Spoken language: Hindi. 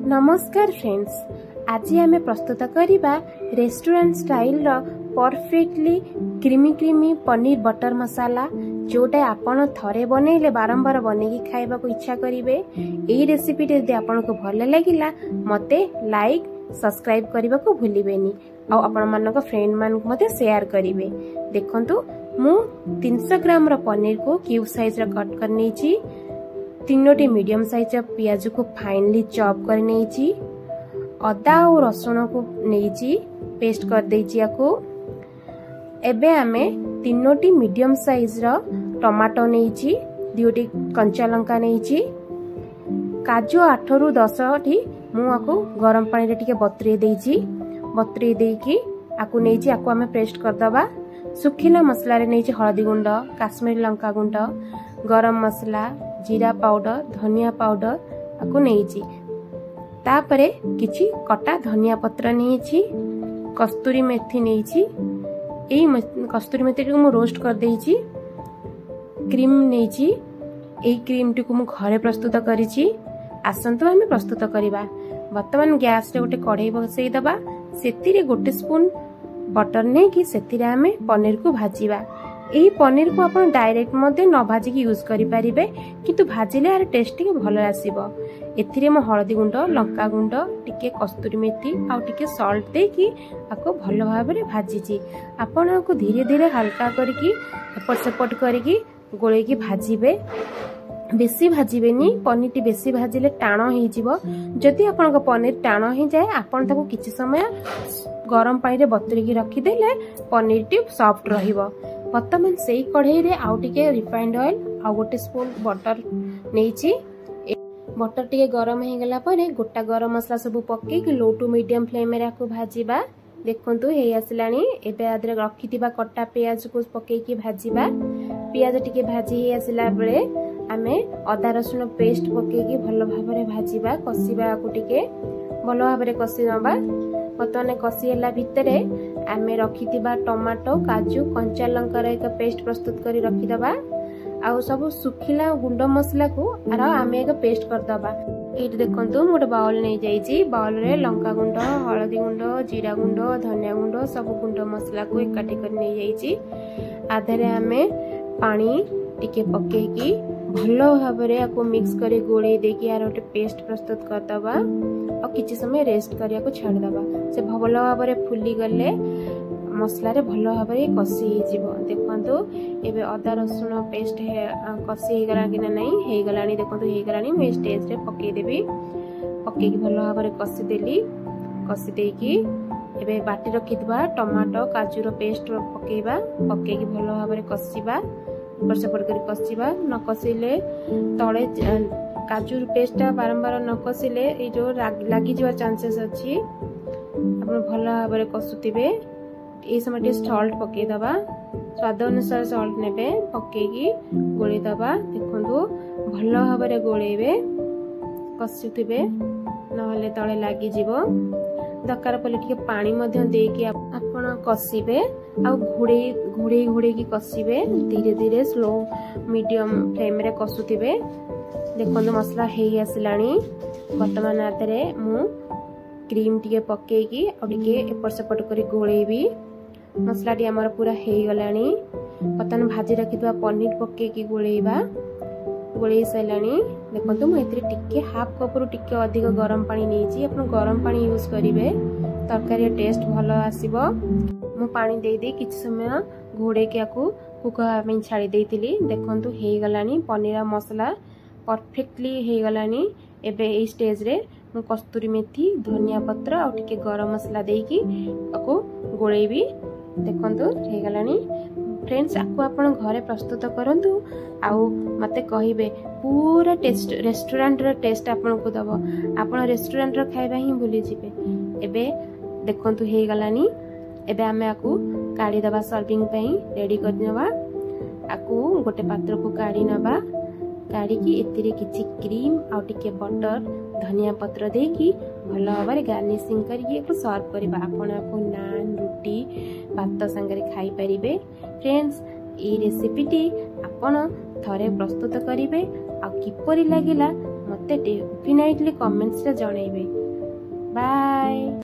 नमस्कार फ्रेंड्स, आज आम प्रस्तुत करवा रेस्टोरेंट स्टाइल रो परफेक्टली क्रीमी पनीर बटर मसाला जोटा आपण थरे बनइले बारंबार बनेकी खाइबा को इच्छा करिवे। एही रेसिपी यदि आपनको भल लागिला मते लाइक सब्सक्राइब करबा को भूलिबेनी आ आपण मानको फ्रेंड मान मते शेयर करिवे। देखंतु मु 300 ग्राम रो पनीर को क्यूब साइज रो कट करनी छी। 3टी मीडियम साइज पियाज को फाइनली चॉप कर नहीं, अदा और रसुण को नहीं पेस्ट कर देची। एबे आमे 3टी मीडियम साइज रो टमाटो नहीं, 2टी कंचा लंका नहीं, काजू 8 रु 10 टी मुझे गरम पानी रे टिके बतुरे देची। बतुरे देकी आकु नहीं आकु आमे पेस्ट कर दबा। सुखिला मसला रे नहीं हळदी गुंड, काश्मीरी लंका गुंड, गरम मसला, जीरा पाउडर, धनिया पाउडर आकु नहीं। तापरे किछि कटा धनिया पत्र नहीं, कस्तूरी मेथी नहीं। कस्तूरी मेथी को मु रोस्ट कर देइछि। क्रीम नहीं, एई क्रीम टी को मु घरे प्रस्तुत करिछि। आसंतु आमे प्रस्तुत करिबा। वर्तमान गैस रे गोटे कढ़ाई बसई दबा। सेतिरे गोटे स्पून बटर नै कि सेतिरे आमे पनीर को भाजीबा। एही पनीर को आपण डायरेक्ट मध्ये न भाजी की यूज करि परिबे, किंतु भाजिले यार टेस्ट के भलो आसीबो। एथिरे म हळदी गुंड, लंका गुंड, टिके कस्तूरी मेथी आ टिके सॉल्ट दे की आको भलो भाबरे भाजीची। आपण को धीरे धीरे हल्का करके एपट सेपट करके गोळे की भाजीबे। बेसी भाजीबेनी, पनीर टी बेसी भाजिले टाण हो जिवो। जदि आपन पनीर टाण हो जाए आपण ताको किछि समय गरम पानी रे बतुरी रखी देले पनीर टी सॉफ्ट रहिबो। वर्तमान से कढ़ाई रे आउ टिके रिफाइंड ऑयल आ गोटे स्पून बटर नेइची। बटर टिके गरम हे गला परे गोटा गरम मसला सब पक्के कि लो टू मीडियम फ्लेम रे आको भाजीबा। देखंतु हे आसलानी। एबे आदरे रखितिबा कट्टा प्याज को पक्के कि भाजीबा। प्याज टिके भाजी हे आसला बेले आमे अदा रसुण पेस्ट पक्के कि भलो भाबरे भाजीबा। कसीबा आको टिके भलो भाबरे कसी नबा। बर्तमान कसी होला भितरे आमे रखितिबा टमाटो, काजू, कंचा लंका रे एक पेस्ट प्रस्तुत करी रखि दबा। आ सब सुखिला गुंड मसला को आरो आमे एक पेस्ट कर दबा। एट देखंतु मोटे बाउल नै जाईची। बाउल रे लंका गुंड, हळदी गुंड, जीरा गुंड, धनिया गुंड सब गुंड मसला को एकाठी कर नै जाईची। आधरे आमे पानी टिके पके की भलो भाबरे आको मिक्स करे गोळे देकी आरो एक पेस्ट प्रस्तुत कर दबा। और किछि समय रेस्ट करिया को छाड़ दबा। से भलो भाबरे फुली गले मसला रे भलो भाबरे कसी हे जिवो। देखंतु एबे अदा रसुण पेस्ट हे कसी हे गला कि नै हे गलानी। देखंतु हे गलानी। मैं स्टेज रे पके देबी। पके की भलो भाबरे कसी देली। कसी देकी एबे बाटी रखितबा टमाटो, काजू रो पेस्ट पकेबा। पके की भलो भाबरे कसीबा। ऊपर से पड़ कर कसीबा। न कसीले तळे काजू पेस्ट बारंबार न कसिले ए जो लागी जवा चांसेस अछि। आपण भलो भाबरे कसुतिबे। ए समय टे सॉल्ट पके दबा। स्वाद अनुसार सॉल्ट नेबे। पके की गोळी दबा। देखंतु भलो भाबरे गोळेबे कसुतिबे, नहले तळे लागी जिवो। दरकार पले टिके पानी मध्ये देकी आपण कसिबे। आ घुड़े की कसिबे। धीरे धीरे स्लो मीडियम फ्लेम रे कसुतिबे। देखो मसला हे आसलानी। वर्तमान आधरे मु क्रीम टिके पके की और टिके एपट सेपट करी गोळेबी। मसला टी हमर पूरा हे गलानी। वर्तमान भाजी रखितबा पनीर पके की गोळेबा। गोळेई सैलानी। देखंतु मु एतरे टिके हाफ कप रु टिके अधिक गरम पानी नेची। आपण गरम पानी यूज करिवे, तरकारी टेस्ट भलो आसीबो। मु पानी दे दे किछ समय घोड़े के आकु कुक में छाड़ी देइतिली। देखंतु हे गलानी। पनीर मसला परफेक्टली हे गलानी। एबे ए स्टेज रे मु कस्तूरी मेथी, धनिया पत्र और टिके गरम मसला देकी आकु गोळेबी। देखंतु हे गलानी। फ्रेंड्स आकु आपण घरे प्रस्तुत करंतु आउ मते कहिबे पूरा टेस्ट रेस्टोरेंट रो टेस्ट आपण को दबो। आपण रेस्टोरेंट रो खाइबा ही भूली जिबे। एबे देखंतु हे गलानी। एबे आमे आकु काढी दबा। सर्विंग पई रेडी कर नबा। आकु गोटे पात्र को काढी नबा। काढी की एतिरे किछि क्रीम आ टिके बटर, धनिया पत्र देकी भलो भाबरे गार्निशिंग करके एक सर्व करबा। आपण को नान, रोटी, भात संगे खाई परिबे। फ्रेंड्स ए रेसिपी टी आपण थरे प्रस्तुत करिवे आ किपरि लागिला ମୋତେ ଡେଫିନାଇଟଲି କମେଣ୍ଟସରେ ଜଣେଇବେ।